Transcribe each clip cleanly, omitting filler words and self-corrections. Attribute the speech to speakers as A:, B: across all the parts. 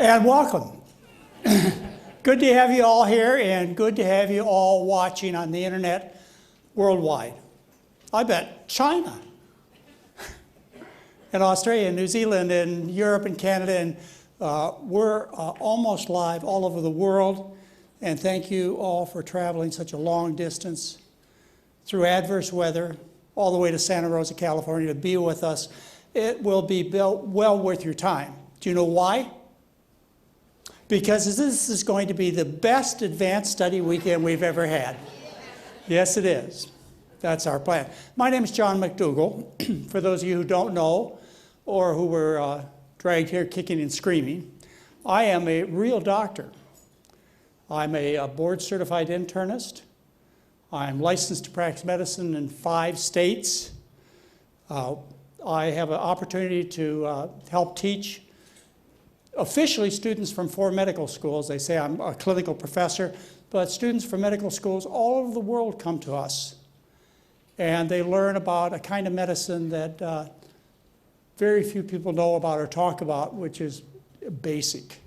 A: And welcome. Good to have you all here, and good to have you all watching on the internet worldwide. I bet China and Australia and New Zealand and Europe and Canada, and we're almost live all over the world. And thank you all for traveling such a long distance through adverse weather all the way to Santa Rosa, California to be with us. It will be well worth your time. Do you know why? Because this is going to be the best advanced study weekend we've ever had. Yes, it is. That's our plan. My name is John McDougall. For those of you who don't know or who were dragged here kicking and screaming, I am a real doctor. I'm a board-certified internist. I'm licensed to practice medicine in 5 states. I have an opportunity to help teach officially students from 4 medical schools. They say I'm a clinical professor, but students from medical schools all over the world come to us. And they learn about a kind of medicine that very few people know about or talk about, which is basic.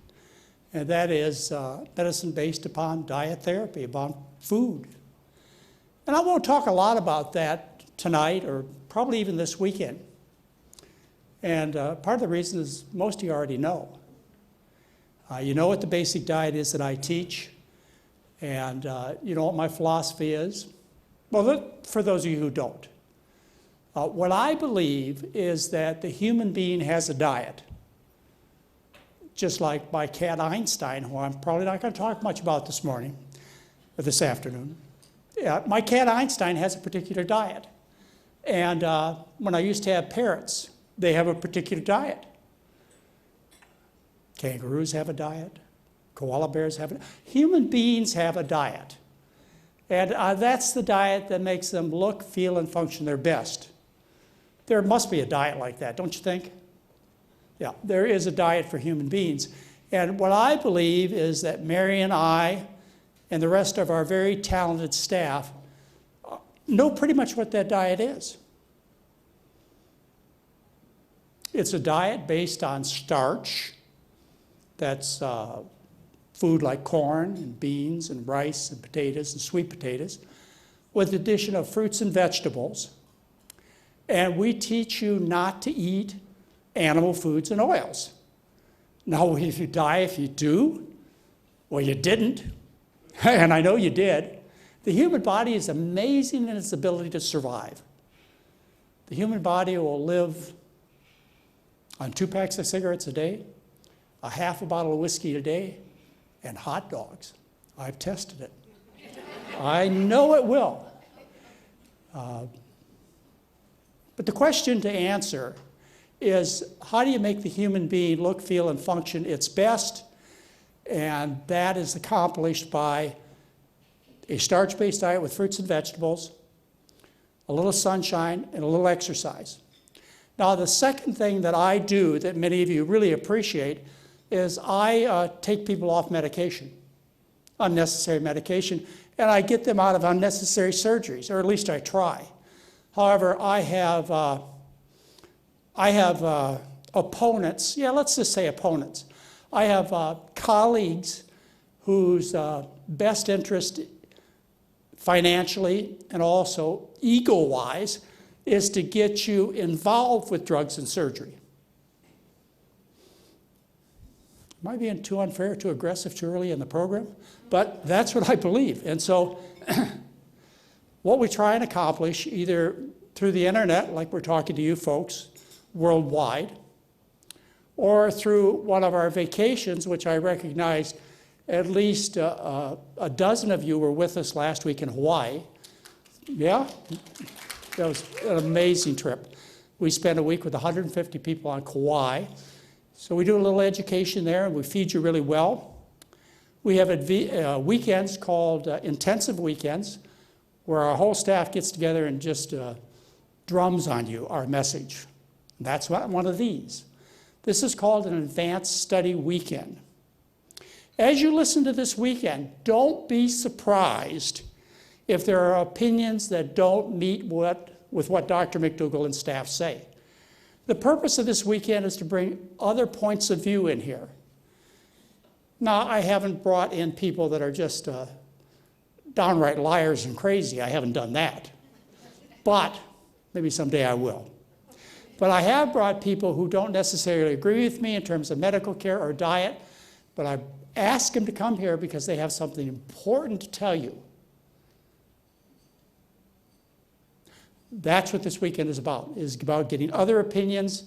A: And that is medicine based upon diet therapy, upon food. And I won't talk a lot about that tonight or probably even this weekend. And part of the reason is most of you already know. You know what the basic diet is that I teach, and you know what my philosophy is. Well, for those of you who don't. What I believe is that the human being has a diet, just like my cat Einstein, who I'm probably not going to talk much about this morning, or this afternoon. My cat Einstein has a particular diet. And when I used to have parrots, they have a particular diet. Kangaroos have a diet. Koala bears have a diet. Human beings have a diet. And that's the diet that makes them look, feel, and function their best. There must be a diet like that, don't you think? Yeah, there is a diet for human beings. And what I believe is that Mary and I and the rest of our very talented staff know pretty much what that diet is. It's a diet based on starch. That's food like corn and beans and rice and potatoes and sweet potatoes, with the addition of fruits and vegetables. And we teach you not to eat animal foods and oils. Now, if you die if you do, well, you didn't, and I know you did. The human body is amazing in its ability to survive. The human body will live on 2 packs of cigarettes a day, a half a bottle of whiskey a day, and hot dogs. I've tested it. I know it will. But the question to answer is, how do you make the human being look, feel, and function its best? And that is accomplished by a starch-based diet with fruits and vegetables, a little sunshine, and a little exercise. Now, the second thing that I do that many of you really appreciate is I take people off medication, unnecessary medication, and I get them out of unnecessary surgeries, or at least I try. However, I have opponents, let's just say opponents. I have colleagues whose best interest financially and also ego-wise is to get you involved with drugs and surgery. Am I being too unfair, too aggressive, too early in the program? But that's what I believe. And so what we try and accomplish, either through the internet, like we're talking to you folks worldwide, or through one of our vacations, which I recognize at least a dozen of you were with us last week in Hawaii. Yeah? That was an amazing trip. We spent a week with 150 people on Kauai. So we do a little education there, and we feed you really well. We have weekends called intensive weekends, where our whole staff gets together and just drums on you our message. That's one of these. This is called an advanced study weekend. As you listen to this weekend, don't be surprised if there are opinions that don't meet with what Dr. McDougall and staff say. The purpose of this weekend is to bring other points of view in here. Now, I haven't brought in people that are just downright liars and crazy. I haven't done that. But maybe someday I will. But I have brought people who don't necessarily agree with me in terms of medical care or diet, but I ask them to come here because they have something important to tell you. That's what this weekend is about getting other opinions,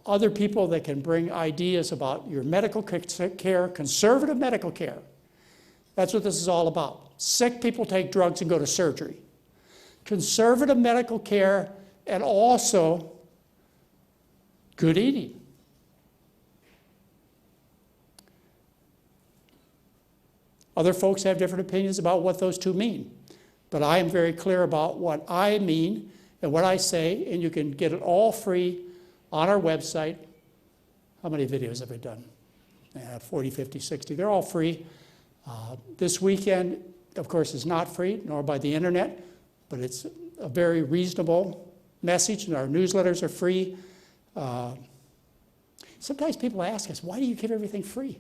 A: other people that can bring ideas about your medical care, conservative medical care. That's what this is all about. Sick people take drugs and go to surgery. Conservative medical care and also good eating. Other folks have different opinions about what those two mean. But I am very clear about what I mean and what I say, and you can get it all free on our website. How many videos have I done? 40, 50, 60. They're all free. This weekend, of course, is not free, nor by the internet, but it's a very reasonable message, and our newsletters are free. Sometimes people ask us, why do you give everything free?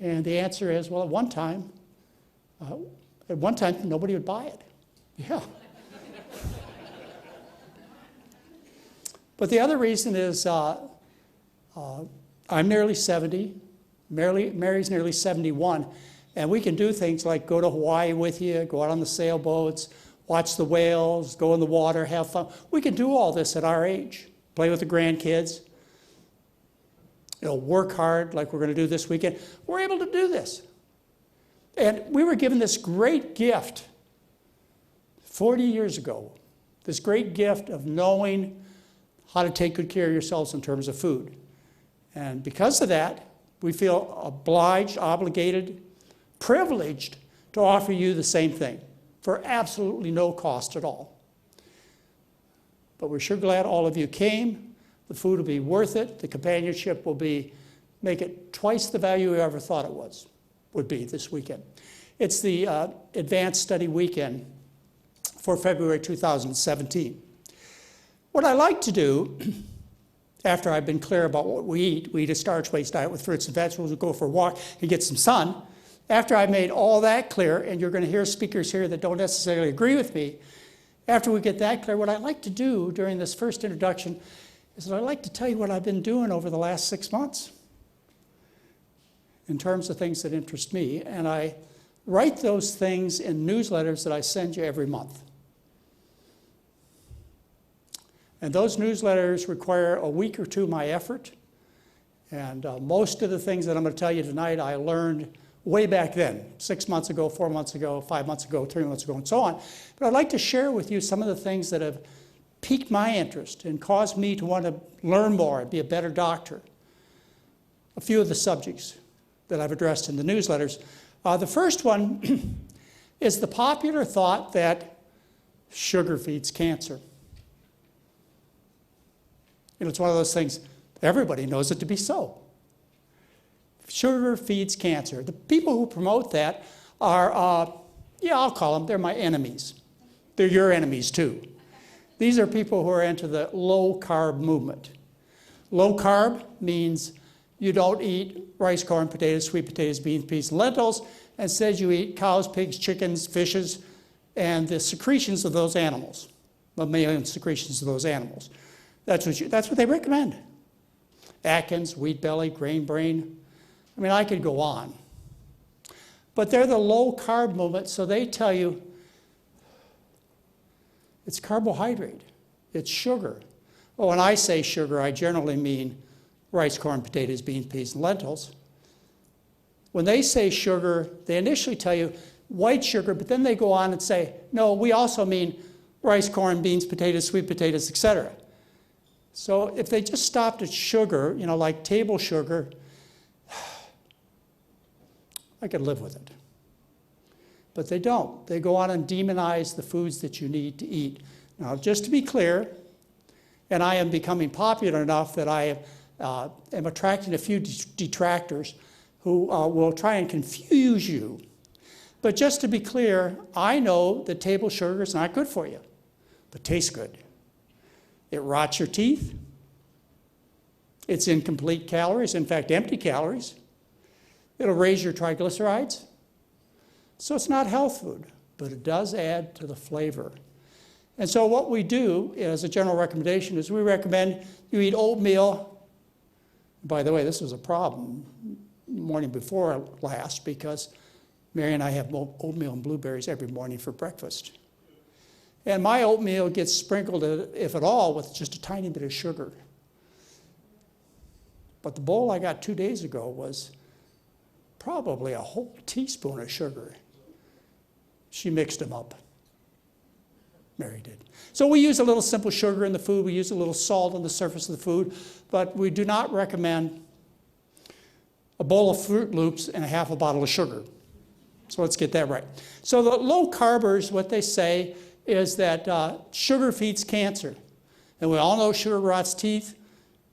A: And the answer is, well, at one time, nobody would buy it. Yeah. But the other reason is I'm nearly 70. Mary's nearly 71. And we can do things like go to Hawaii with you, go out on the sailboats, watch the whales, go in the water, have fun. We can do all this at our age. Play with the grandkids. Work hard like we're going to do this weekend. We're able to do this. And we were given this great gift 40 years ago, this great gift of knowing how to take good care of yourselves in terms of food. And because of that, we feel obliged, obligated, privileged to offer you the same thing for absolutely no cost at all. But we're sure glad all of you came. The food will be worth it. The companionship will make it twice the value we ever thought it would be this weekend. It's the Advanced Study Weekend for February 2017. What I like to do, after I've been clear about what we eat a starch-based diet with fruits and vegetables, we go for a walk and get some sun. After I've made all that clear, and you're going to hear speakers here that don't necessarily agree with me, after we get that clear, what I like to do during this first introduction is that I like to tell you what I've been doing over the last 6 months in terms of things that interest me, and I write those things in newsletters that I send you every month. And those newsletters require a week or two of my effort, and most of the things that I'm going to tell you tonight I learned way back then, 6 months ago, 4 months ago, 5 months ago, 3 months ago, and so on. But I'd like to share with you some of the things that have piqued my interest and caused me to want to learn more and be a better doctor. A few of the subjects that I've addressed in the newsletters. The first one is the popular thought that sugar feeds cancer. It's one of those things, everybody knows it to be so. Sugar feeds cancer. The people who promote that are, I'll call them, they're my enemies. They're your enemies too. These are people who are into the low-carb movement. Low carb means you don't eat rice, corn, potatoes, sweet potatoes, beans, peas, and lentils. Instead, you eat cows, pigs, chickens, fishes, and the secretions of those animals, mammalian secretions of those animals. That's what they recommend. Atkins, wheat belly, grain brain. I mean, I could go on. But they're the low-carb movement, so they tell you it's carbohydrate, it's sugar. Well, when I say sugar, I generally mean rice, corn, potatoes, beans, peas, and lentils. When they say sugar, they initially tell you white sugar, but then they go on and say, no, we also mean rice, corn, beans, potatoes, sweet potatoes, etc. So if they just stopped at sugar, like table sugar, I could live with it. But they don't. They go on and demonize the foods that you need to eat. Now, just to be clear, and I am becoming popular enough that I am attracting a few detractors who will try and confuse you. But just to be clear, I know that table sugar is not good for you, but tastes good. It rots your teeth. It's incomplete calories, in fact, empty calories. It'll raise your triglycerides. So it's not health food, but it does add to the flavor. And so what we do as a general recommendation is we recommend you eat oatmeal. By the way, this was a problem morning before last because Mary and I have oatmeal and blueberries every morning for breakfast. And my oatmeal gets sprinkled, if at all, with just a tiny bit of sugar. But the bowl I got 2 days ago was probably a whole teaspoon of sugar. She mixed them up. Mary did. So we use a little simple sugar in the food. We use a little salt on the surface of the food. But we do not recommend a bowl of Fruit Loops and a half a bottle of sugar. So let's get that right. So the low carbers, what they say is that sugar feeds cancer. And we all know sugar rots teeth.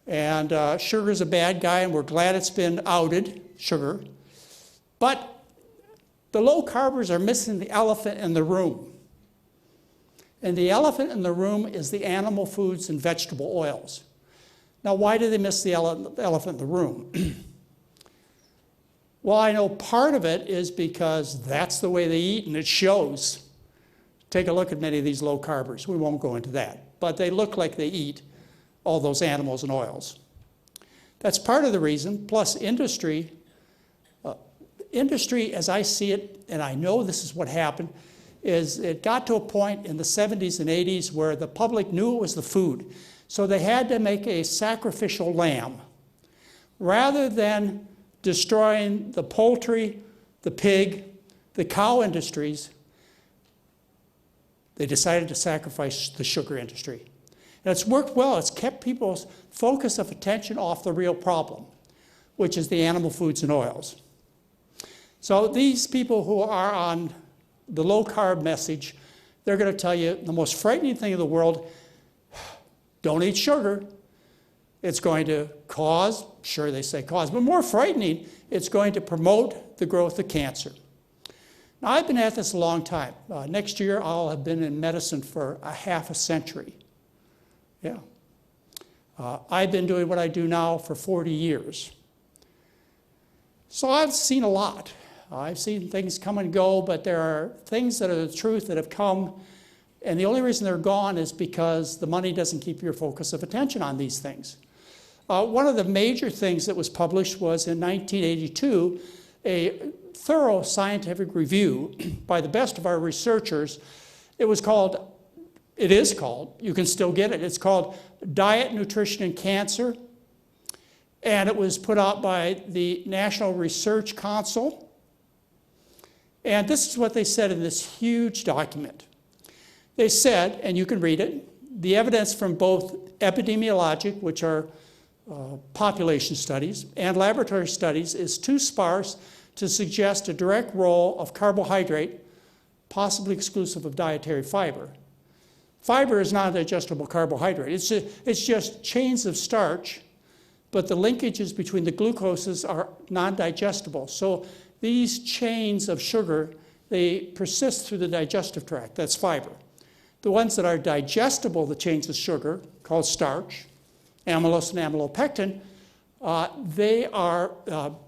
A: And sugar is a bad guy, and we're glad it's been outed, sugar. But the low carbers are missing the elephant in the room. And the elephant in the room is the animal foods and vegetable oils. Now, why do they miss the elephant in the room? Well, I know part of it is because that's the way they eat, and it shows. Take a look at many of these low carbers. We won't go into that. But they look like they eat all those animals and oils. That's part of the reason, plus industry. Industry, as I see it, and I know this is what happened, is it got to a point in the 70s and 80s where the public knew it was the food. So they had to make a sacrificial lamb. Rather than destroying the poultry, the pig, the cow industries, they decided to sacrifice the sugar industry. And it's worked well. It's kept people's focus of attention off the real problem, which is the animal foods and oils. So these people who are on the low-carb message, they're going to tell you the most frightening thing in the world, don't eat sugar. It's going to cause, sure they say cause, but more frightening, it's going to promote the growth of cancer. Now, I've been at this a long time. Next year, I'll have been in medicine for a half a century. Yeah. I've been doing what I do now for 40 years. So I've seen a lot. I've seen things come and go, but there are things that are the truth that have come, and the only reason they're gone is because the money doesn't keep your focus of attention on these things. One of the major things that was published was in 1982, a thorough scientific review by the best of our researchers. It is called, you can still get it, it's called Diet, Nutrition, and Cancer. And it was put out by the National Research Council. And this is what they said in this huge document. They said, and you can read it, the evidence from both epidemiologic, which are population studies, and laboratory studies is too sparse to suggest a direct role of carbohydrate, possibly exclusive of dietary fiber. Fiber is not a digestible carbohydrate. It's just chains of starch, but the linkages between the glucoses are non-digestible. So these chains of sugar, they persist through the digestive tract. That's fiber. The ones that are digestible, the chains of sugar, called starch, amylose and amylopectin, they are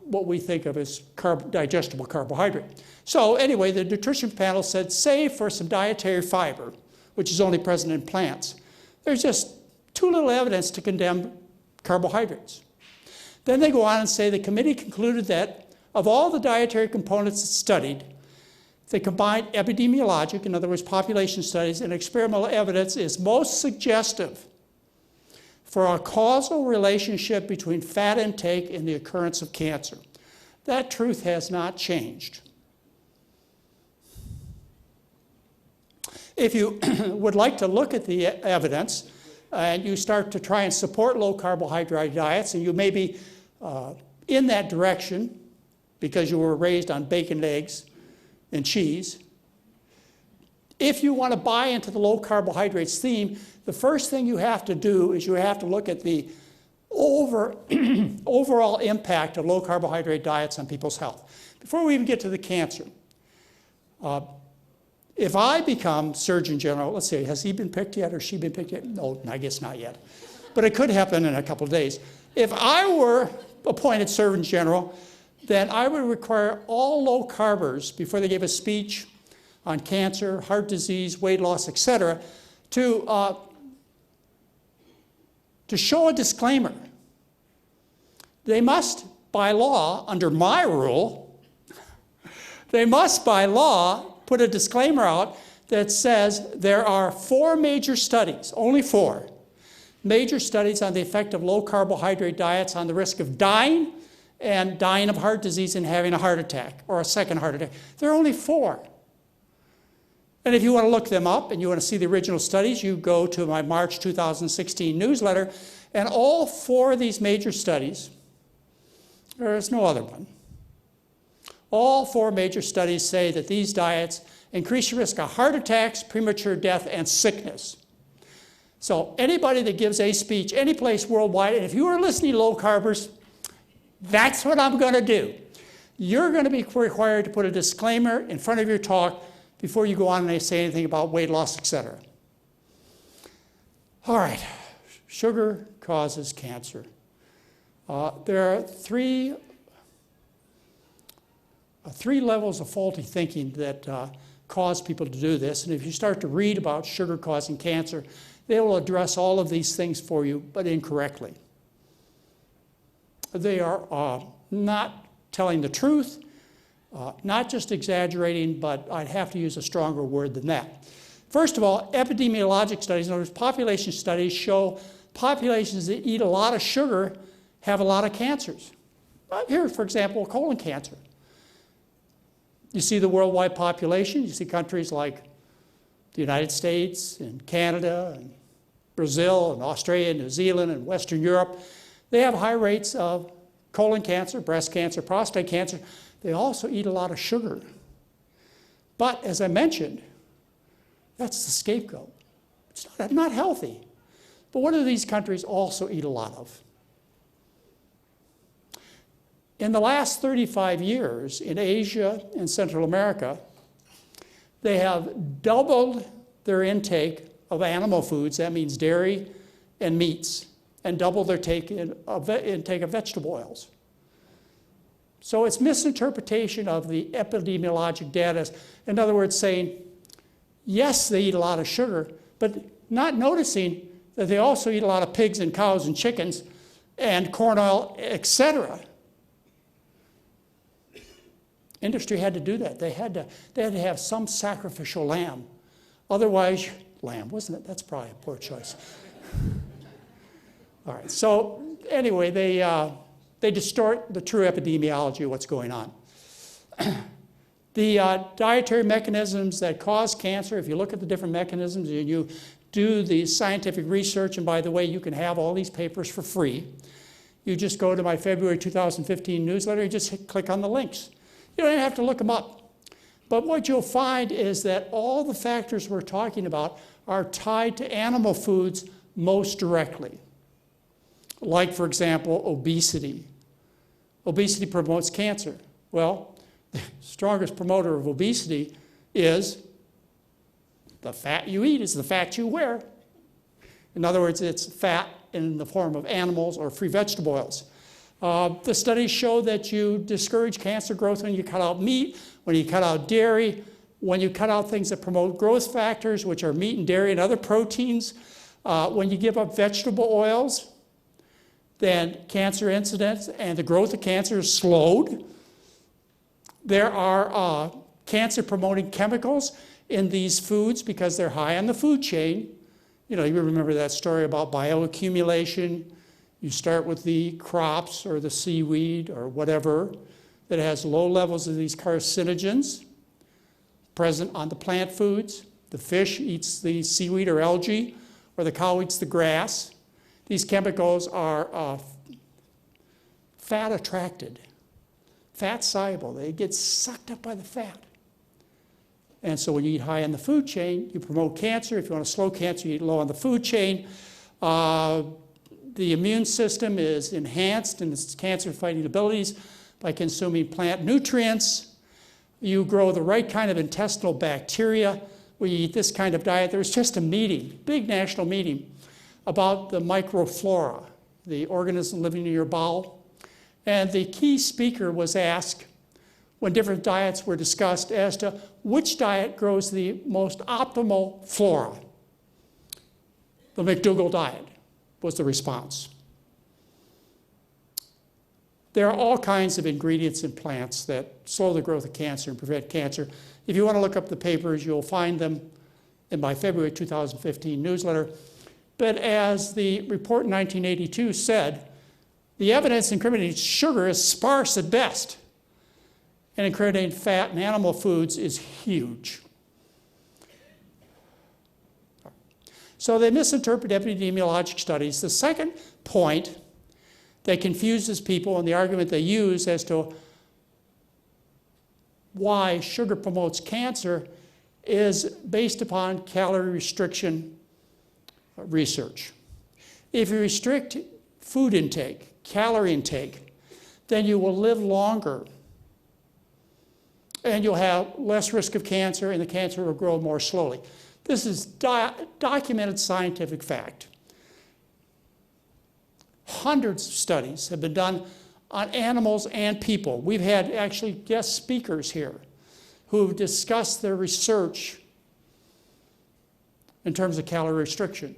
A: what we think of as digestible carbohydrate. So anyway, the nutrition panel said, save for some dietary fiber, which is only present in plants. There's just too little evidence to condemn carbohydrates. Then they go on and say the committee concluded that of all the dietary components studied, the combined epidemiologic, in other words, population studies, and experimental evidence is most suggestive for a causal relationship between fat intake and the occurrence of cancer. That truth has not changed. If you would like to look at the evidence, and you start to try and support low carbohydrate diets, and you may be in that direction because you were raised on bacon, eggs, and cheese. If you want to buy into the low carbohydrates theme, the first thing you have to do is you have to look at the overall impact of low carbohydrate diets on people's health. Before we even get to the cancer, if I become Surgeon General, let's see, has he been picked yet or she been picked yet? No, I guess not yet. But it could happen in a couple of days. If I were appointed Surgeon General, then I would require all low carbers, before they gave a speech on cancer, heart disease, weight loss, etc., to show a disclaimer. They must, by law, under my rule, they must, by law, put a disclaimer out that says there are 4 major studies, only 4, major studies on the effect of low carbohydrate diets on the risk of dying and dying of heart disease and having a heart attack or a second heart attack. There are only 4. And if you want to look them up and you want to see the original studies, you go to my March 2016 newsletter, and all 4 of these major studies, there is no other one, all 4 major studies say that these diets increase your risk of heart attacks, premature death, and sickness. So anybody that gives a speech any place worldwide, and if you are listening to low carbers, that's what I'm going to do. You're going to be required to put a disclaimer in front of your talk before you go on and say anything about weight loss, etc. All right, sugar causes cancer. There are three levels of faulty thinking that cause people to do this. And if you start to read about sugar causing cancer, they will address all of these things for you, but incorrectly. They are not telling the truth, not just exaggerating, but I'd have to use a stronger word than that. First of all, epidemiologic studies, in other words, population studies, show populations that eat a lot of sugar have a lot of cancers. Here, for example, colon cancer. You see the worldwide population, you see countries like the United States and Canada and Brazil and Australia and New Zealand and Western Europe. They have high rates of colon cancer, breast cancer, prostate cancer. They also eat a lot of sugar. But as I mentioned, that's the scapegoat. It's not healthy. But what do these countries also eat a lot of? In the last 35 years, in Asia and Central America, they have doubled their intake of animal foods, that means dairy and meats, and doubled their intake of vegetable oils. So it's misinterpretation of the epidemiologic data. In other words, saying, yes, they eat a lot of sugar, but not noticing that they also eat a lot of pigs and cows and chickens and corn oil, etc. Industry had to do that. They had to have some sacrificial lamb. Otherwise, lamb, wasn't it? That's probably a poor choice. All right, so anyway, they distort the true epidemiology of what's going on. The dietary mechanisms that cause cancer, if you look at the different mechanisms and you do the scientific research, and by the way, you can have all these papers for free. You just go to my February 2015 newsletter, you just click on the links. You don't even have to look them up. But what you'll find is that all the factors we're talking about are tied to animal foods most directly. Like, for example, obesity. Obesity promotes cancer. Well, the strongest promoter of obesity is the fat you eat is the fat you wear. In other words, it's fat in the form of animals or free vegetable oils. The studies show that you discourage cancer growth when you cut out meat, when you cut out dairy, when you cut out things that promote growth factors, which are meat and dairy and other proteins. When you give up vegetable oils, then cancer incidence and the growth of cancer is slowed. There are cancer-promoting chemicals in these foods because they're high on the food chain. You know, you remember that story about bioaccumulation. You start with the crops or the seaweed or whatever that has low levels of these carcinogens present on the plant foods. The fish eats the seaweed or algae, or the cow eats the grass. These chemicals are fat attracted, fat soluble. They get sucked up by the fat. And so when you eat high on the food chain, you promote cancer. If you want to slow cancer, you eat low on the food chain. The immune system is enhanced in its cancer-fighting abilities by consuming plant nutrients. You grow the right kind of intestinal bacteria when you eat this kind of diet. There was just a meeting, big national meeting, about the microflora, the organism living in your bowel. And the key speaker was asked, when different diets were discussed, as to which diet grows the most optimal flora. The McDougall diet was the response. There are all kinds of ingredients in plants that slow the growth of cancer and prevent cancer. If you want to look up the papers, you'll find them in my February 2015 newsletter. But as the report in 1982 said, the evidence incriminating sugar is sparse at best, and incriminating fat in animal foods is huge. So they misinterpret epidemiologic studies. The second point that confuses people and the argument they use as to why sugar promotes cancer is based upon calorie restriction research. If you restrict food intake, calorie intake, then you will live longer and you'll have less risk of cancer and the cancer will grow more slowly. This is documented scientific fact. Hundreds of studies have been done on animals and people. We've had actually guest speakers here who have discussed their research in terms of calorie restriction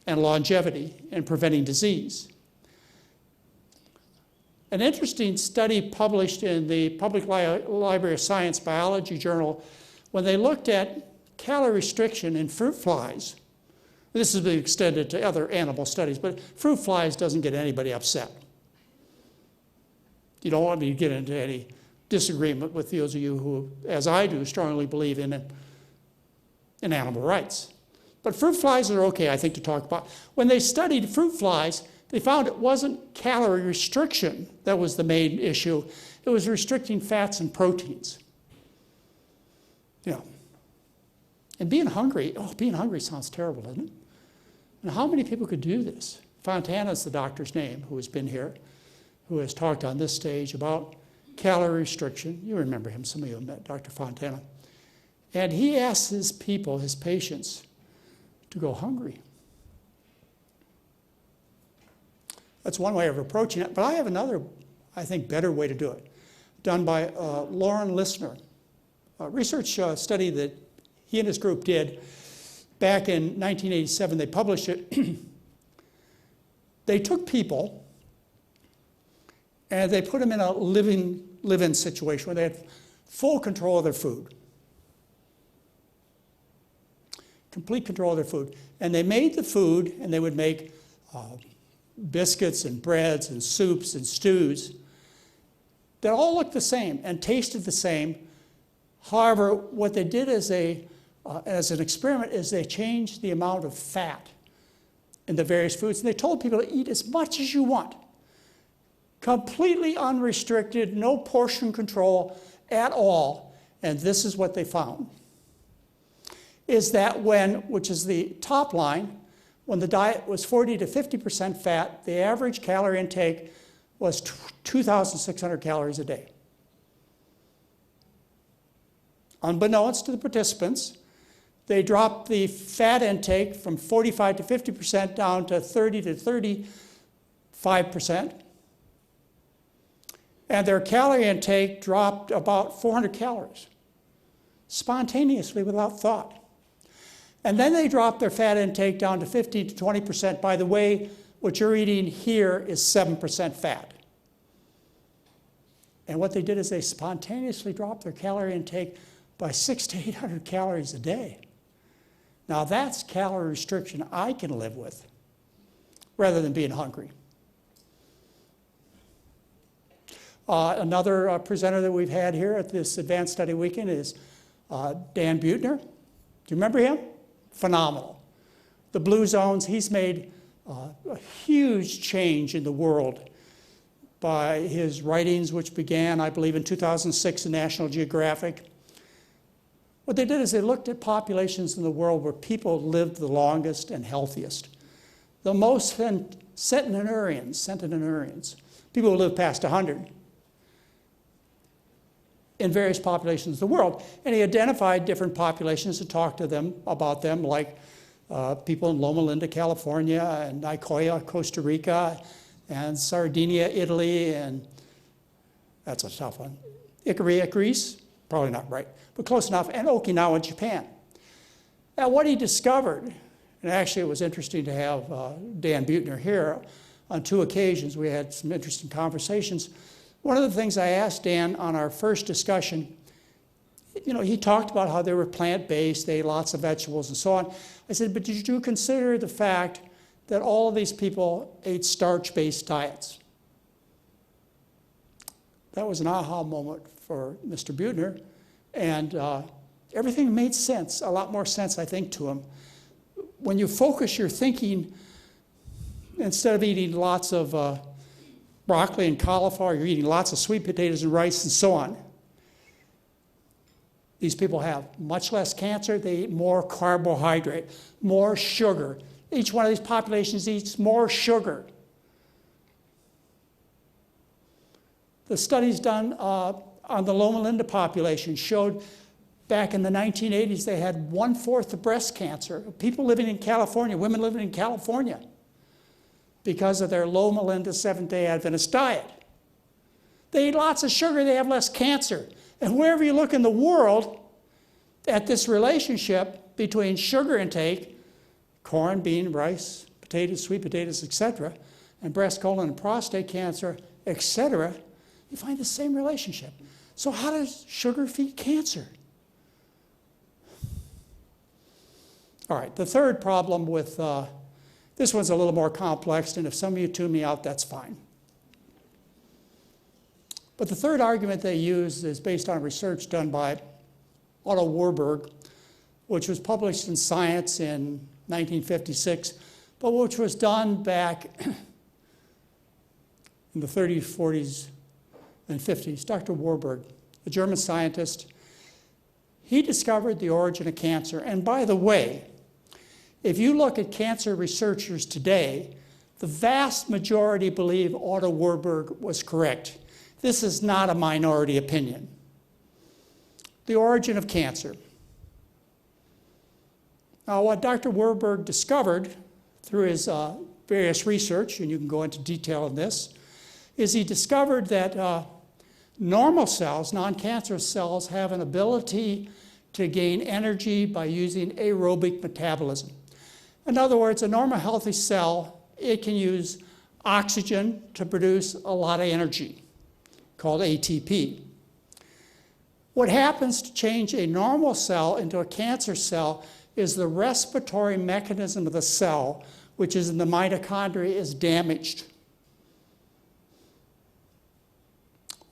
A: and longevity and preventing disease. An interesting study published in the Public Library of Science Biology Journal, when they looked at calorie restriction in fruit flies. This has been extended to other animal studies, but fruit flies doesn't get anybody upset. You don't want me to get into any disagreement with those of you who, as I do, strongly believe in animal rights. But fruit flies are okay, I think, to talk about. When they studied fruit flies, they found it wasn't calorie restriction that was the main issue. It was restricting fats and proteins. Yeah. And being hungry sounds terrible, doesn't it? And how many people could do this? Fontana is the doctor's name who has been here, who has talked on this stage about calorie restriction. You remember him, some of you have met Dr. Fontana. And he asks his people, his patients, to go hungry. That's one way of approaching it, but I have another, I think, better way to do it, done by Lauren Listner. A research study that he and his group did back in 1987, they published it. They took people and they put them in a live-in situation where they had full control of their food. Complete control of their food. And they made the food, and they would make biscuits and breads and soups and stews that all looked the same and tasted the same. However, what they did as an experiment is they changed the amount of fat in the various foods. And they told people to eat as much as you want. Completely unrestricted, no portion control at all. And this is what they found. Is that which is the top line, when the diet was 40 to 50% fat, the average calorie intake was 2,600 calories a day. Unbeknownst to the participants, they dropped the fat intake from 45 to 50% down to 30 to 35%. And their calorie intake dropped about 400 calories, spontaneously without thought. And then they dropped their fat intake down to 15 to 20%. By the way, what you're eating here is 7% fat. And what they did is they spontaneously dropped their calorie intake by 600 to 800 calories a day. Now that's calorie restriction I can live with, rather than being hungry. Another presenter that we've had here at this Advanced Study Weekend is Dan Buettner. Do you remember him? Phenomenal. The Blue Zones, he's made a huge change in the world by his writings, which began, I believe, in 2006 in National Geographic. What they did is they looked at populations in the world where people lived the longest and healthiest. The most centenarians, people who live past 100, in various populations of the world. And he identified different populations to talk to them about them, like people in Loma Linda, California, and Nicoya, Costa Rica, and Sardinia, Italy, and that's a tough one. Ikaria, Greece, probably not right, but close enough, and Okinawa, Japan. Now, what he discovered, and actually it was interesting to have Dan Buettner here. On 2 occasions, we had some interesting conversations. One of the things I asked Dan on our first discussion, he talked about how they were plant-based, they ate lots of vegetables and so on. I said, but did you consider the fact that all of these people ate starch-based diets? That was an aha moment for Mr. Buettner, and everything made sense, a lot more sense, I think, to him. When you focus your thinking, instead of eating lots of broccoli and cauliflower, you're eating lots of sweet potatoes and rice and so on. These people have much less cancer, they eat more carbohydrate, more sugar. Each one of these populations eats more sugar. The studies done on the Loma Linda population showed back in the 1980s they had 1/4 of breast cancer. People living in California, women living in California, because of their Loma Linda Seventh-day Adventist diet. They eat lots of sugar, they have less cancer. And wherever you look in the world at this relationship between sugar intake, corn, bean, rice, potatoes, sweet potatoes, etc., and breast, colon, and prostate cancer, etc., you find the same relationship. So how does sugar feed cancer? All right, the third problem with, this one's a little more complex, and if some of you tune me out, that's fine. But the third argument they use is based on research done by Otto Warburg, which was published in Science in 1956, but which was done back in the 30s, 40s, and 50s. Dr. Warburg, a German scientist, he discovered the origin of cancer. And by the way, if you look at cancer researchers today, the vast majority believe Otto Warburg was correct. This is not a minority opinion. The origin of cancer. Now, what Dr. Warburg discovered through his various research, and you can go into detail on this, is he discovered that normal cells, non-cancerous cells, have an ability to gain energy by using aerobic metabolism. In other words, a normal healthy cell, it can use oxygen to produce a lot of energy, called ATP. What happens to change a normal cell into a cancer cell is the respiratory mechanism of the cell, which is in the mitochondria, is damaged.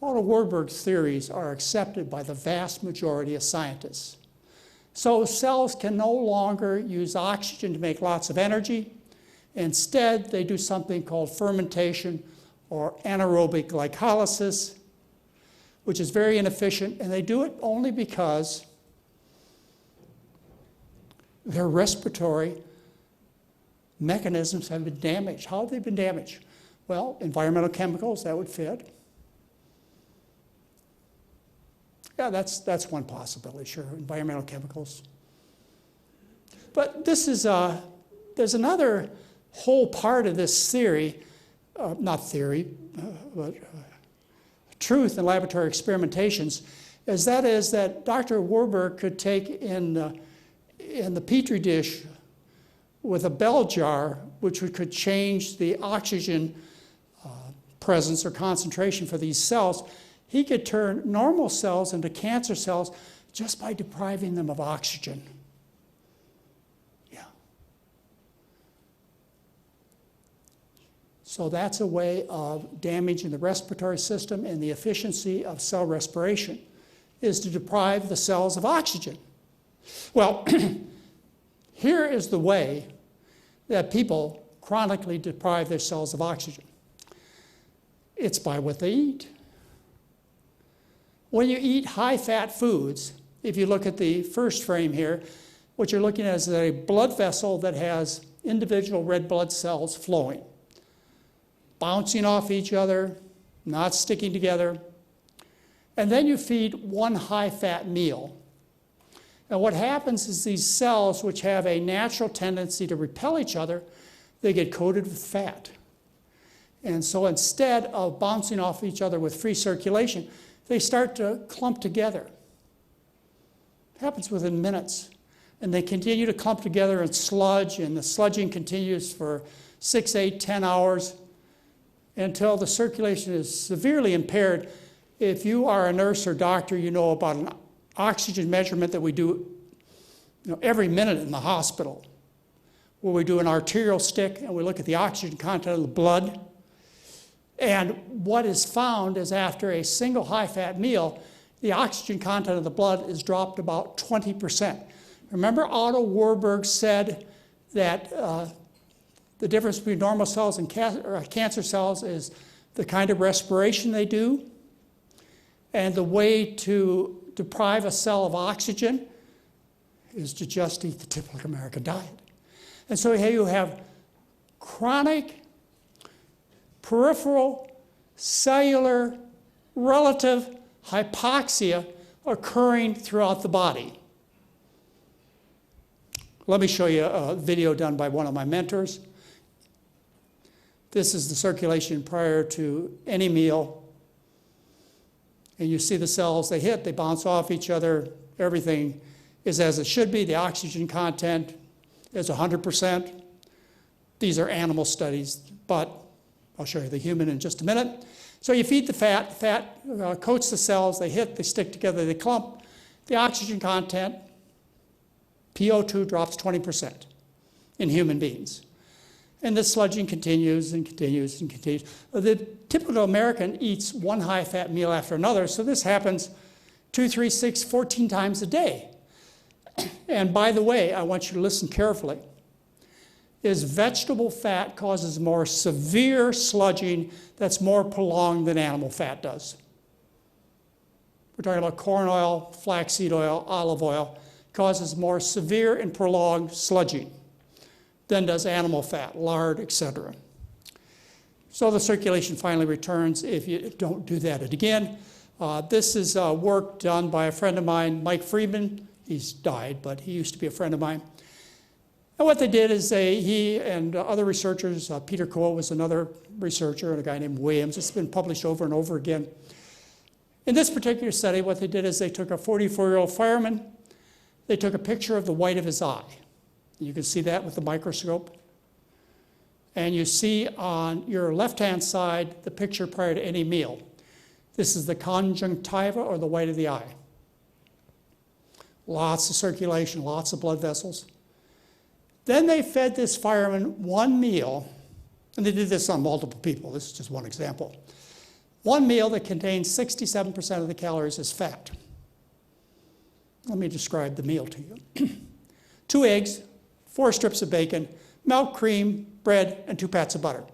A: Otto Warburg's theories are accepted by the vast majority of scientists. So cells can no longer use oxygen to make lots of energy. Instead, they do something called fermentation or anaerobic glycolysis, which is very inefficient, and they do it only because their respiratory mechanisms have been damaged. How have they been damaged? Well, environmental chemicals, that would fit. Yeah, that's one possibility, sure, environmental chemicals. But this is, there's another whole part of this theory, not theory, but truth in laboratory experimentations, is that Dr. Warburg could take in the Petri dish with a bell jar, which could change the oxygen presence or concentration for these cells. He could turn normal cells into cancer cells just by depriving them of oxygen. Yeah. So that's a way of damaging the respiratory system, and the efficiency of cell respiration is to deprive the cells of oxygen. Well, here is the way that people chronically deprive their cells of oxygen. It's by what they eat. When you eat high-fat foods, if you look at the first frame here, what you're looking at is a blood vessel that has individual red blood cells flowing, bouncing off each other, not sticking together. And then you feed one high-fat meal. And what happens is these cells, which have a natural tendency to repel each other, they get coated with fat. And so instead of bouncing off each other with free circulation, they start to clump together. It happens within minutes. And they continue to clump together and sludge, and the sludging continues for 6, 8, 10 hours until the circulation is severely impaired. If you are a nurse or doctor, you know about an oxygen measurement that we do every minute in the hospital, where we do an arterial stick and we look at the oxygen content of the blood. And what is found is after a single high-fat meal, the oxygen content of the blood is dropped about 20%. Remember Otto Warburg said that the difference between normal cells and cancer cells is the kind of respiration they do, and the way to deprive a cell of oxygen is to just eat the typical American diet. And so here you have chronic, peripheral, cellular, relative hypoxia occurring throughout the body. Let me show you a video done by one of my mentors. This is the circulation prior to any meal. And you see the cells, they hit, they bounce off each other, everything is as it should be. The oxygen content is 100%. These are animal studies, but I'll show you the human in just a minute. So you feed the fat, coats the cells, they hit, they stick together, they clump. The oxygen content, PO2 drops 20% in human beings. And this sludging continues and continues and continues. The typical American eats one high-fat meal after another, so this happens 2, 3, 6, 14 times a day. And by the way, I want you to listen carefully, is vegetable fat causes more severe sludging that's more prolonged than animal fat does. We're talking about corn oil, flaxseed oil, olive oil, causes more severe and prolonged sludging than does animal fat, lard, etc. So the circulation finally returns if you don't do that again. This is work done by a friend of mine, Mike Friedman. He's died, but he used to be a friend of mine. And what they did is he and other researchers, Peter Coe was another researcher, and a guy named Williams. It's been published over and over again. In this particular study, what they did is they took a 44-year-old fireman. They took a picture of the white of his eye. You can see that with the microscope. And you see on your left-hand side the picture prior to any meal. This is the conjunctiva, or the white of the eye. Lots of circulation, lots of blood vessels. Then they fed this fireman one meal, and they did this on multiple people. This is just one example. One meal that contains 67% of the calories as fat. Let me describe the meal to you. 2 eggs, 4 strips of bacon, milk, cream, bread, and 2 pats of butter.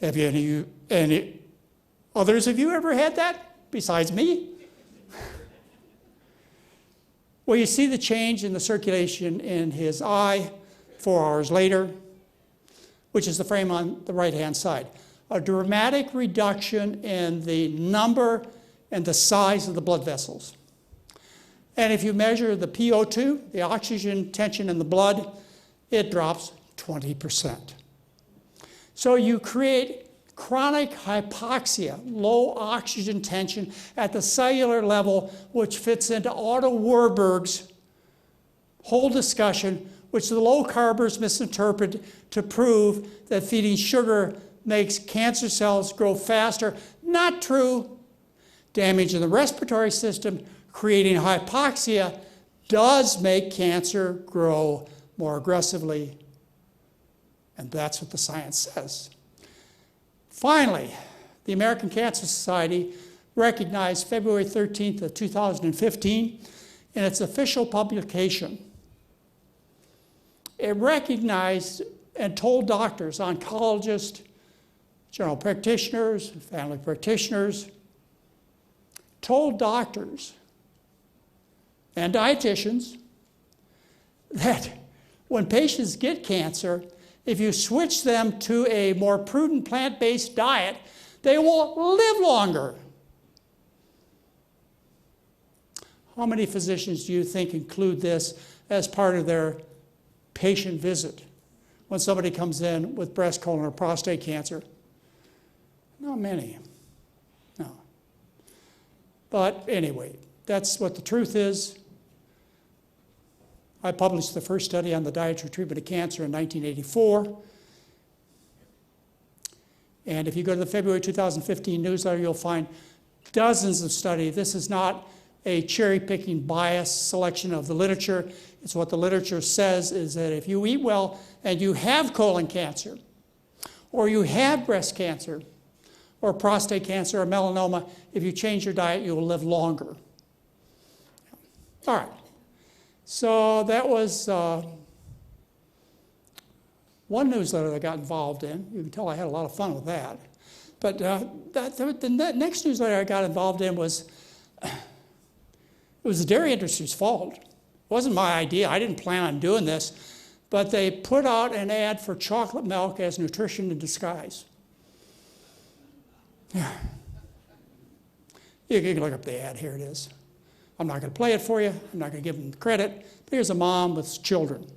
A: Have you any others of you ever had that besides me? Well, you see the change in the circulation in his eye 4 hours later, which is the frame on the right-hand side. A dramatic reduction in the number and the size of the blood vessels. And if you measure the PO2, the oxygen tension in the blood, it drops 20%. So you create chronic hypoxia, low oxygen tension at the cellular level, which fits into Otto Warburg's whole discussion, which the low carbers misinterpret to prove that feeding sugar makes cancer cells grow faster. Not true. Damage in the respiratory system, creating hypoxia, does make cancer grow more aggressively. And that's what the science says. Finally, the American Cancer Society recognized February 13th of 2015 in its official publication. It recognized and told doctors, oncologists, general practitioners, family practitioners, told doctors and dietitians that when patients get cancer, if you switch them to a more prudent plant-based diet, they will live longer. How many physicians do you think include this as part of their patient visit when somebody comes in with breast, colon, or prostate cancer? Not many. No. But anyway, that's what the truth is. I published the first study on the dietary treatment of cancer in 1984. And if you go to the February 2015 newsletter, you'll find dozens of studies. This is not a cherry-picking bias selection of the literature. It's what the literature says is that if you eat well and you have colon cancer, or you have breast cancer, or prostate cancer, or melanoma, if you change your diet, you will live longer. All right. So that was one newsletter that I got involved in. You can tell I had a lot of fun with that. But the next newsletter I got involved in was, it was the dairy industry's fault. It wasn't my idea. I didn't plan on doing this. But they put out an ad for chocolate milk as nutrition in disguise. Yeah. You can look up the ad. Here it is. I'm not going to play it for you. I'm not going to give them credit. But here's a mom with children.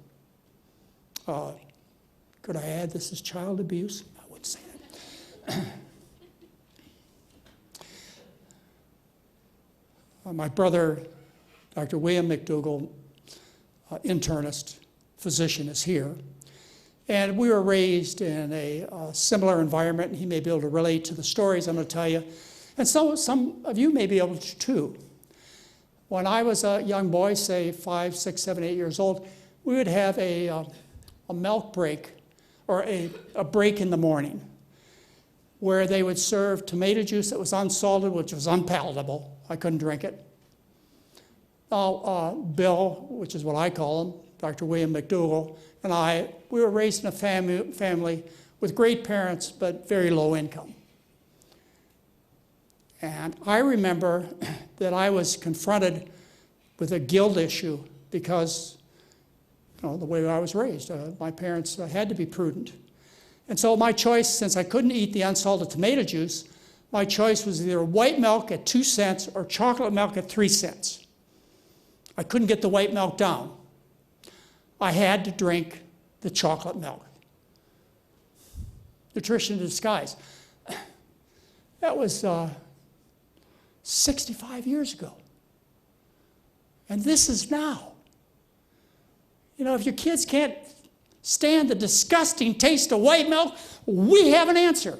A: Could I add this is child abuse? I wouldn't say that. My brother, Dr. William McDougall, internist, physician, is here. And we were raised in a similar environment, and he may be able to relate to the stories I'm going to tell you. And so some of you may be able to too. When I was a young boy, say 5, 6, 7, 8 years old, we would have a milk break, or a break in the morning, where they would serve tomato juice that was unsalted, which was unpalatable. I couldn't drink it. Now, Bill, which is what I call him, Dr. William McDougall, and I, we were raised in a family with great parents, but very low income. And I remember that I was confronted with a guilt issue because, the way I was raised. My parents had to be prudent. And so my choice, since I couldn't eat the unsalted tomato juice, my choice was either white milk at 2 cents or chocolate milk at 3 cents. I couldn't get the white milk down. I had to drink the chocolate milk. Nutrition in disguise. That was 65 years ago. And this is now. If your kids can't stand the disgusting taste of white milk, we have an answer.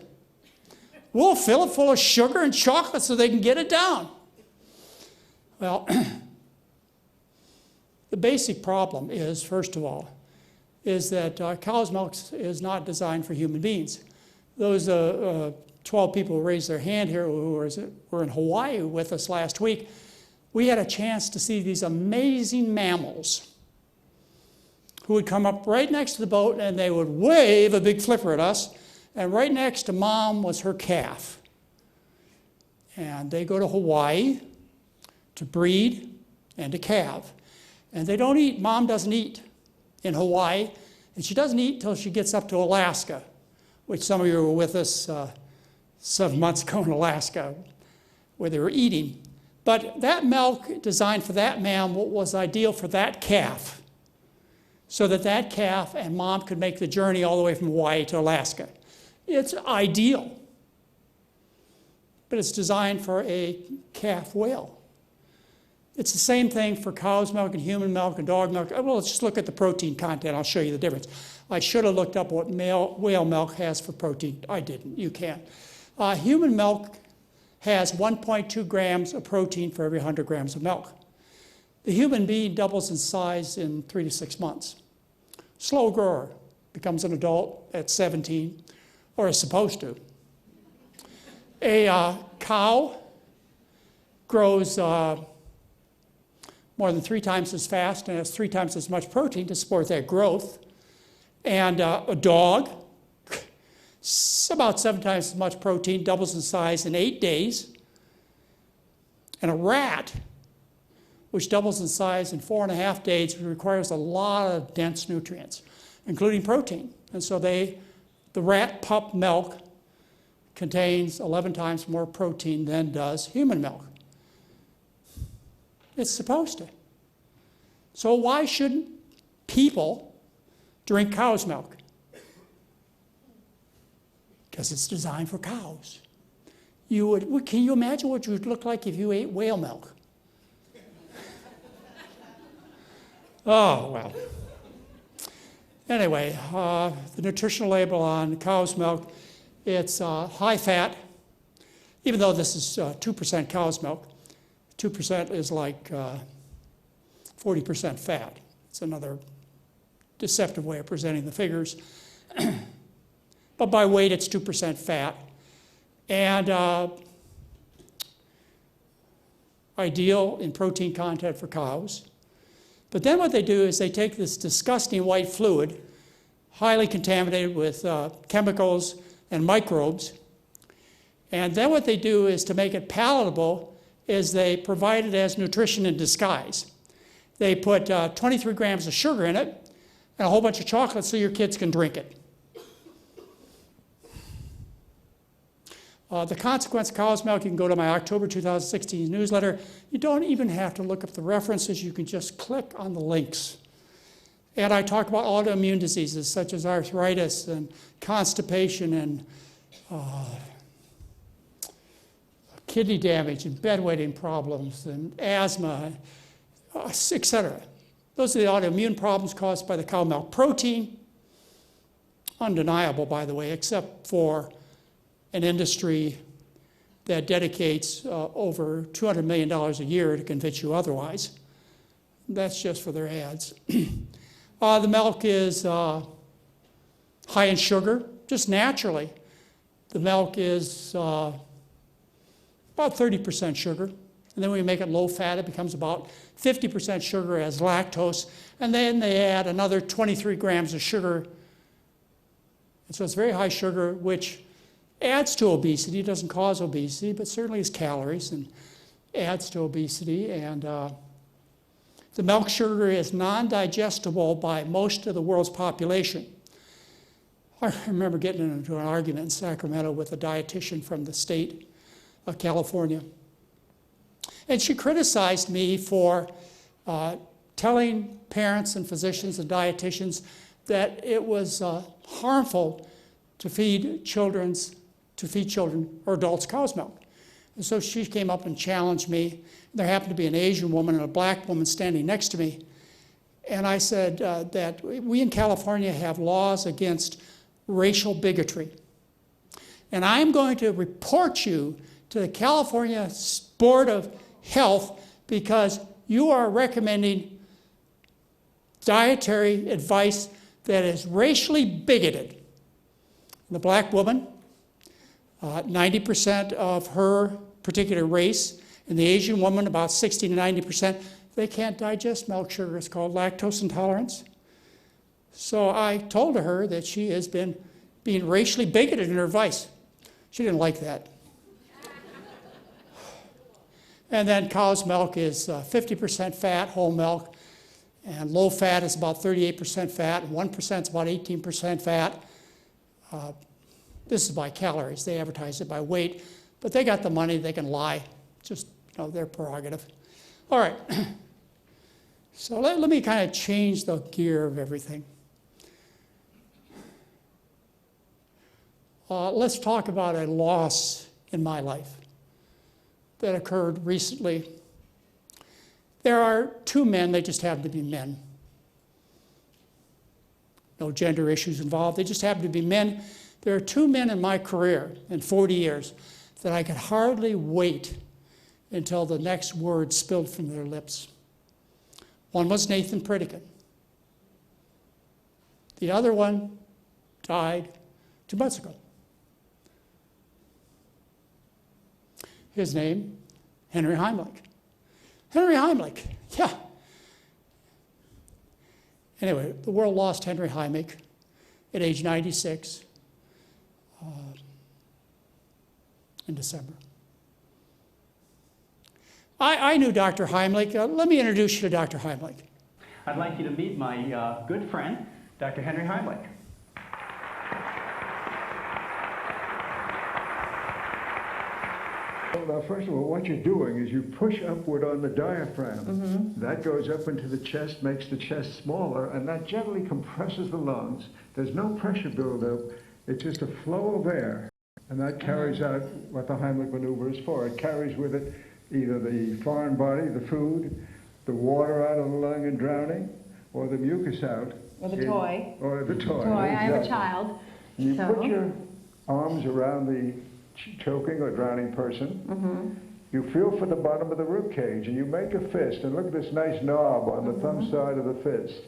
A: We'll fill it full of sugar and chocolate so they can get it down. Well, the basic problem is, first of all, is that cow's milk is not designed for human beings. Those 12 people who raised their hand here who were in Hawaii with us last week, we had a chance to see these amazing mammals who would come up right next to the boat and they would wave a big flipper at us. And right next to Mom was her calf. And they go to Hawaii to breed and to calve. And they don't eat, Mom doesn't eat in Hawaii. And she doesn't eat until she gets up to Alaska, which some of you were with us 7 months ago in Alaska, where they were eating. But that milk designed for that mammal was ideal for that calf, so that calf and Mom could make the journey all the way from Hawaii to Alaska. It's ideal, but it's designed for a calf whale. It's the same thing for cow's milk and human milk and dog milk. Well, let's just look at the protein content. I'll show you the difference. I should have looked up what whale milk has for protein. I didn't. You can. Human milk has 1.2 grams of protein for every 100 grams of milk. The human being doubles in size in 3 to 6 months. Slow grower, becomes an adult at 17, or is supposed to. A cow grows more than 3 times as fast and has 3 times as much protein to support that growth. And a dog, about 7 times as much protein, doubles in size in 8 days. And a rat, which doubles in size in 4.5 days, requires a lot of dense nutrients, including protein. And so the rat pup milk contains 11 times more protein than does human milk. It's supposed to. So why shouldn't people drink cow's milk? Because it's designed for cows. can you imagine what you would look like if you ate whale milk? Oh, well. Anyway, the nutritional label on cow's milk, it's high fat, even though this is 2% cow's milk. 2% is like 40% fat. It's another deceptive way of presenting the figures. But by weight, it's 2% fat. And ideal in protein content for cows. But then what they do is they take this disgusting white fluid, highly contaminated with chemicals and microbes, and then what they do is to make it palatable is they provide it as nutrition in disguise. They put 23 grams of sugar in it and a whole bunch of chocolate so your kids can drink it. The consequence of cow's milk, you can go to my October 2016 newsletter. You don't even have to look up the references. You can just click on the links. And I talk about autoimmune diseases such as arthritis and constipation and kidney damage and bedwetting problems and asthma, etc. Those are the autoimmune problems caused by the cow milk. Protein, undeniable, by the way, except for an industry that dedicates over $200 million a year to convince you otherwise. That's just for their ads. The milk is high in sugar, just naturally. The milk is about 30% sugar. And then when you make it low fat, it becomes about 50% sugar as lactose. And then they add another 23 grams of sugar. And so it's very high sugar, which adds to obesity. It doesn't cause obesity, but certainly is calories and adds to obesity. And the milk sugar is non-digestible by most of the world's population. I remember getting into an argument in Sacramento with a dietitian from the state of California. And she criticized me for telling parents and physicians and dietitians that it was harmful to feed children or adults cow's milk. And so she came up and challenged me. There happened to be an Asian woman and a black woman standing next to me. And I said that we in California have laws against racial bigotry. And I'm going to report you to the California Board of Health because you are recommending dietary advice that is racially bigoted. And the black woman, 90% of her particular race, and the Asian woman, about 60 to 90%, they can't digest milk sugar. It's called lactose intolerance. So I told her that she has been being racially bigoted in her advice. She didn't like that. And then cow's milk is 50% fat, whole milk, and low fat is about 38% fat, and 1% is about 18% fat. This is by calories. They advertise it by weight, but they got the money. They can lie. Just, their prerogative. All right. So let me kind of change the gear of everything. Let's talk about a loss in my life that occurred recently. There are two men. They just happen to be men. No gender issues involved. They just happen to be men. There are two men in my career in 40 years that I could hardly wait until the next word spilled from their lips. One was Nathan Pritikin. The other one died 2 months ago. His name, Henry Heimlich. Henry Heimlich, yeah. Anyway, the world lost Henry Heimlich at age 96 in December. I knew Dr. Heimlich. Let me introduce you to Dr. Heimlich.
B: I'd like you to meet my good friend, Dr. Henry Heimlich.
C: Well, first of all, what you're doing is you push upward on the diaphragm. Mm-hmm. That goes up into the chest, makes the chest smaller, and that gently compresses the lungs. There's no pressure buildup. It's just a flow of air. And that carries out what the Heimlich maneuver is for. It carries with it either the foreign body, the food, the water out of the lung and drowning, or the mucus out.
D: Or the toy.
C: Or the toy.
D: I have a
C: exactly.
D: child.
C: You
D: So-
C: put your arms around the choking or drowning person.
D: Mm-hmm.
C: You feel for the bottom of the rib cage, and you make a fist. And look at this nice knob on the thumb side of the fist.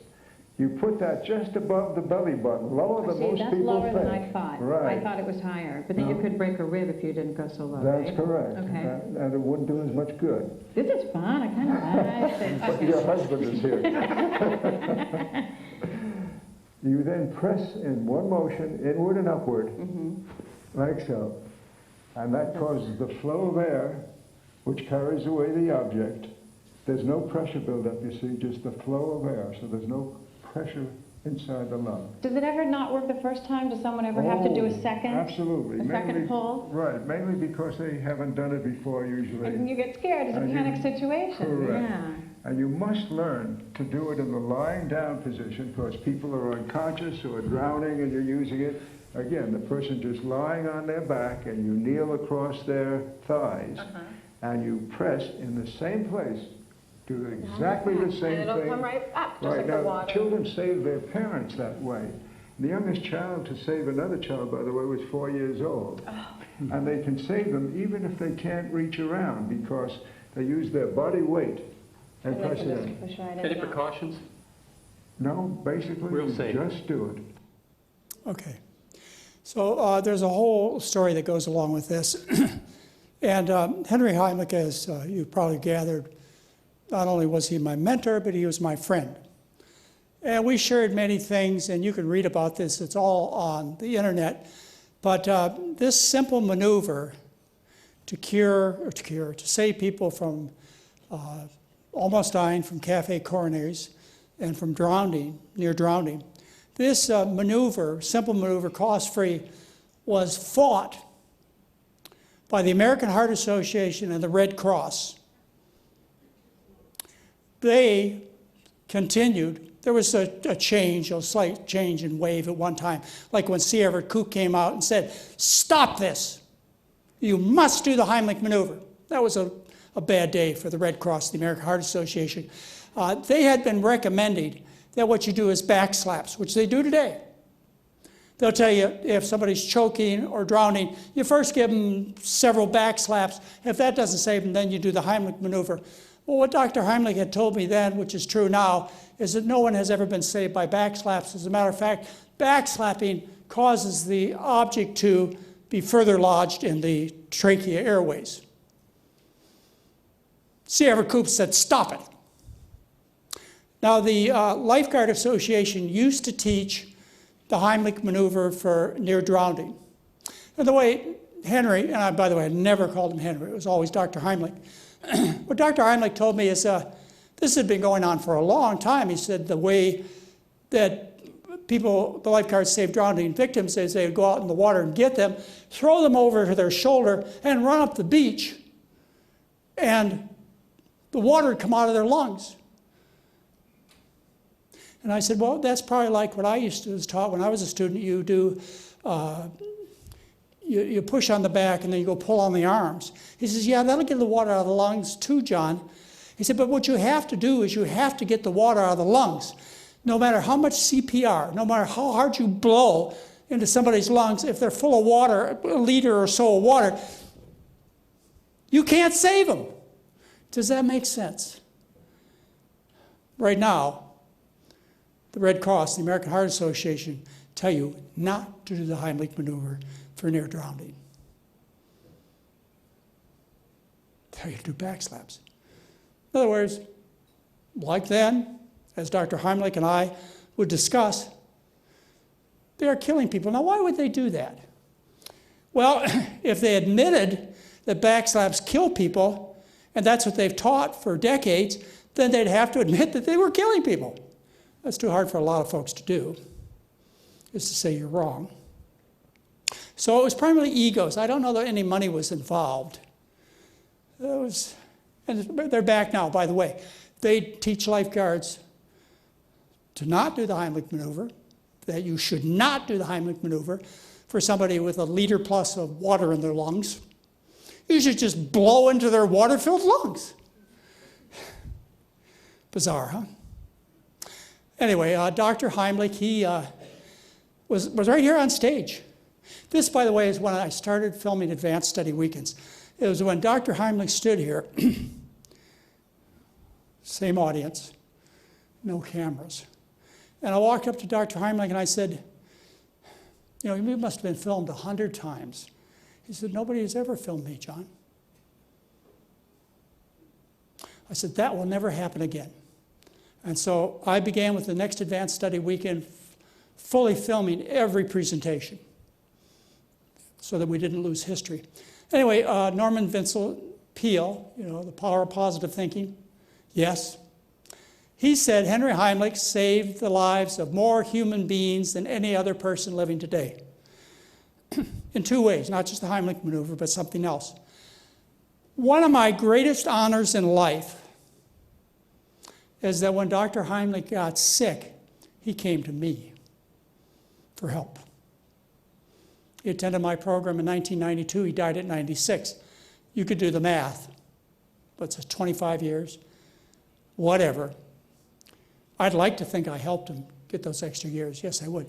C: You put that just above the belly button, lower than most
D: that's
C: people
D: lower
C: think.
D: than I thought.
C: Right.
D: I thought it was higher, but then you
C: No.
D: could break a rib if you didn't go so low,
C: That's
D: right?
C: correct.
D: Okay.
C: And it wouldn't do as much good.
D: This is fun. I kind of like it.
C: But your husband is here. You then press in one motion, inward and upward, like so. And that causes the flow of air, which carries away the object. There's no pressure buildup, you see, just the flow of air. So there's no pressure inside the lung.
D: Does it ever not work the first time? Does someone ever have to do a second?
C: Absolutely.
D: A second pull?
C: Right, mainly because they haven't done it before usually.
D: And you get scared. It's a
C: And you-
D: panic situation.
C: Correct.
D: Yeah.
C: And you must learn to do it in the lying down position because people are unconscious or drowning and you're using it. Again, the person just lying on their back and you kneel across their thighs and you press in the same place. Do exactly the same
D: And it'll
C: thing.
D: come right up, just
C: Right
D: like the
C: now,
D: water.
C: children save their parents that way. The youngest child to save another child, by the way, was 4 years old. And they can save them even if they can't reach around because they use their body weight and
D: And they
C: press
D: can
C: in.
D: just push right in.
B: Any
D: Yeah.
B: precautions?
C: No, basically,
B: Real
C: you
B: safe.
C: just do it.
A: Okay. So there's a whole story that goes along with this. And Henry Heimlich, as you've probably gathered, not only was he my mentor, but he was my friend. And we shared many things, and you can read about this. It's all on the internet. But this simple maneuver to save people from almost dying from cafe coronaries and from near drowning. This simple maneuver, cost-free, was fought by the American Heart Association and the Red Cross. They continued. There was a slight change in wave at one time, like when C. Everett Koop came out and said, "Stop this. You must do the Heimlich maneuver." That was a bad day for the Red Cross, the American Heart Association. They had been recommending that what you do is back slaps, which they do today. They'll tell you if somebody's choking or drowning, you first give them several back slaps. If that doesn't save them, then you do the Heimlich maneuver. Well, what Dr. Heimlich had told me then, which is true now, is that no one has ever been saved by back slaps. As a matter of fact, back slapping causes the object to be further lodged in the trachea airways. C. Everett Koop said, "Stop it." Now, the Lifeguard Association used to teach the Heimlich maneuver for near drowning. And the way Henry, and by the way, I never called him Henry, it was always Dr. Heimlich. What Dr. Heimlich told me is this had been going on for a long time. He said the way that the lifeguards save drowning victims is they would go out in the water and get them, throw them over to their shoulder, and run up the beach, and the water would come out of their lungs. And I said, well, that's probably like what I was taught when I was a student. You do, you push on the back and then you go pull on the arms. He says, yeah, that'll get the water out of the lungs too, John. He said, but what you have to do is you have to get the water out of the lungs. No matter how much CPR, no matter how hard you blow into somebody's lungs, if they're full of water, a liter or so of water, you can't save them. Does that make sense? Right now, the Red Cross, the American Heart Association, tell you not to do the Heimlich maneuver for near drowning. Tell you to do back slaps. In other words, like then, as Dr. Heimlich and I would discuss, they are killing people. Now, why would they do that? Well, if they admitted that back slaps kill people, and that's what they've taught for decades, then they'd have to admit that they were killing people. That's too hard for a lot of folks to do, is to say you're wrong. So it was primarily egos. I don't know that any money was involved. And they're back now, by the way. They teach lifeguards to not do the Heimlich maneuver, that you should not do the Heimlich maneuver, for somebody with a liter plus of water in their lungs. You should just blow into their water-filled lungs. Bizarre, huh? Anyway, Dr. Heimlich, he was right here on stage. This, by the way, is when I started filming advanced study weekends. It was when Dr. Heimlich stood here, same audience, no cameras. And I walked up to Dr. Heimlich and I said, you know, you must have been filmed 100 times. He said, nobody has ever filmed me, John. I said, that will never happen again. And so I began with the next advanced study weekend fully filming every presentation so that we didn't lose history. Anyway, Norman Vincent Peale, you know, the power of positive thinking, yes. He said Henry Heimlich saved the lives of more human beings than any other person living today. In two ways, not just the Heimlich maneuver, but something else. One of my greatest honors in life is that when Dr. Heimlich got sick, he came to me for help. He attended my program in 1992. He died at 96. You could do the math. What's it, 25 years? Whatever. I'd like to think I helped him get those extra years. Yes, I would.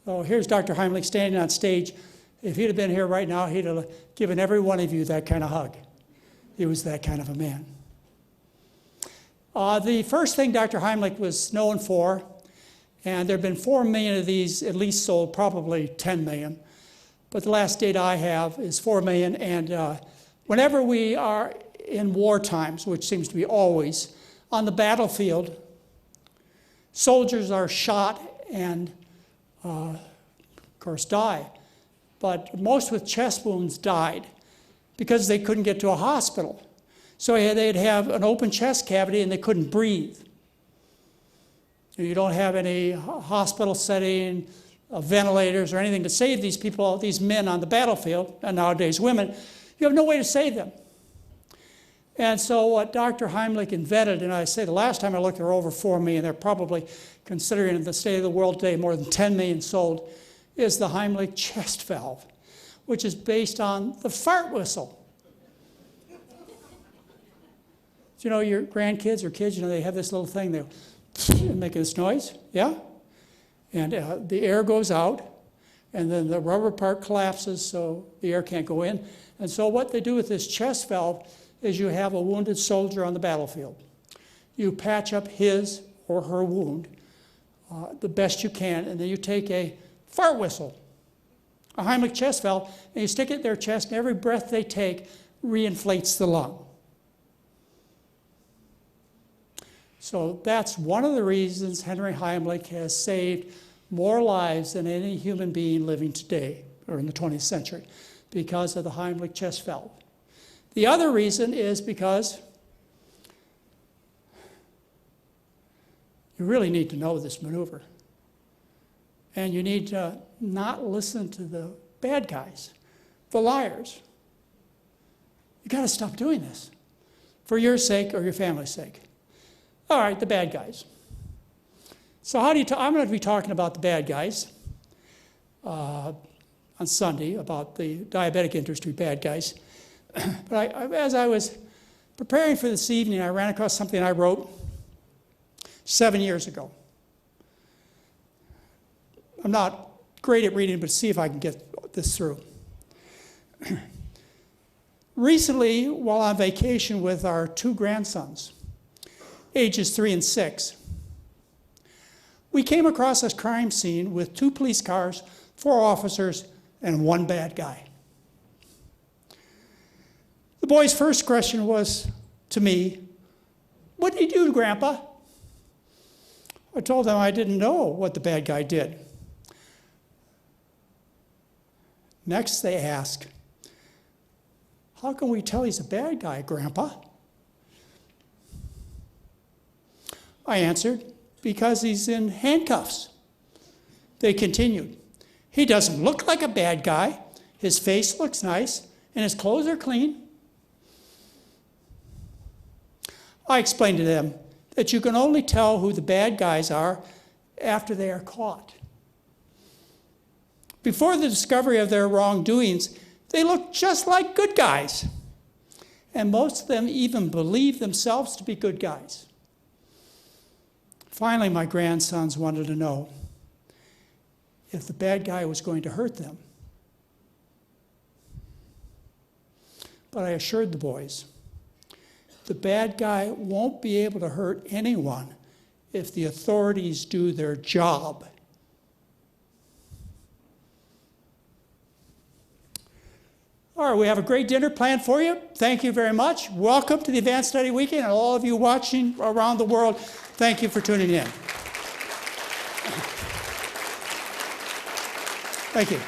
A: So here's Dr. Heimlich standing on stage. If he'd have been here right now, he'd have given every one of you that kind of hug. He was that kind of a man. The first thing Dr. Heimlich was known for, and there have been 4 million of these at least sold, probably 10 million. But the last data I have is 4 million. And whenever we are in war times, which seems to be always, on the battlefield, soldiers are shot and, of course, die. But most with chest wounds died because they couldn't get to a hospital. So they'd have an open chest cavity and they couldn't breathe. You don't have any hospital setting, ventilators or anything to save these people, these men on the battlefield, and nowadays women. You have no way to save them. And so what Dr. Heimlich invented, and I say the last time I looked, there were over 4 million. They're probably, considering the state of the world today, more than 10 million sold, is the Heimlich chest valve, which is based on the fart whistle. You know, your grandkids or kids, you know, they have this little thing, they make this noise, yeah? And the air goes out, and then the rubber part collapses so the air can't go in. And so what they do with this chest valve is you have a wounded soldier on the battlefield. You patch up his or her wound the best you can, and then you take a fart whistle, a Heimlich chest valve, and you stick it in their chest, and every breath they take reinflates the lung. So that's one of the reasons Henry Heimlich has saved more lives than any human being living today, or in the 20th century, because of the Heimlich chest valve. The other reason is because you really need to know this maneuver. And you need to not listen to the bad guys, the liars. You got to stop doing this for your sake or your family's sake. All right, the bad guys. So I'm going to be talking about the bad guys on Sunday, about the diabetic industry bad guys. But as I was preparing for this evening, I ran across something I wrote 7 years ago. I'm not great at reading, but see if I can get this through. Recently, while on vacation with our 2 grandsons, ages 3 and 6, we came across a crime scene with 2 police cars, 4 officers, and 1 bad guy. The boy's first question was to me, "What did he do, Grandpa?" I told them I didn't know what the bad guy did. Next, they asked, "How can we tell he's a bad guy, Grandpa?" I answered, "Because he's in handcuffs." They continued, "He doesn't look like a bad guy. His face looks nice, and his clothes are clean." I explained to them that you can only tell who the bad guys are after they are caught. Before the discovery of their wrongdoings, they looked just like good guys. And most of them even believed themselves to be good guys. Finally, my grandsons wanted to know if the bad guy was going to hurt them. But I assured the boys, the bad guy won't be able to hurt anyone if the authorities do their job. All right, we have a great dinner planned for you. Thank you very much. Welcome to the Advanced Study Weekend, and all of you watching around the world, thank you for tuning in. Thank you.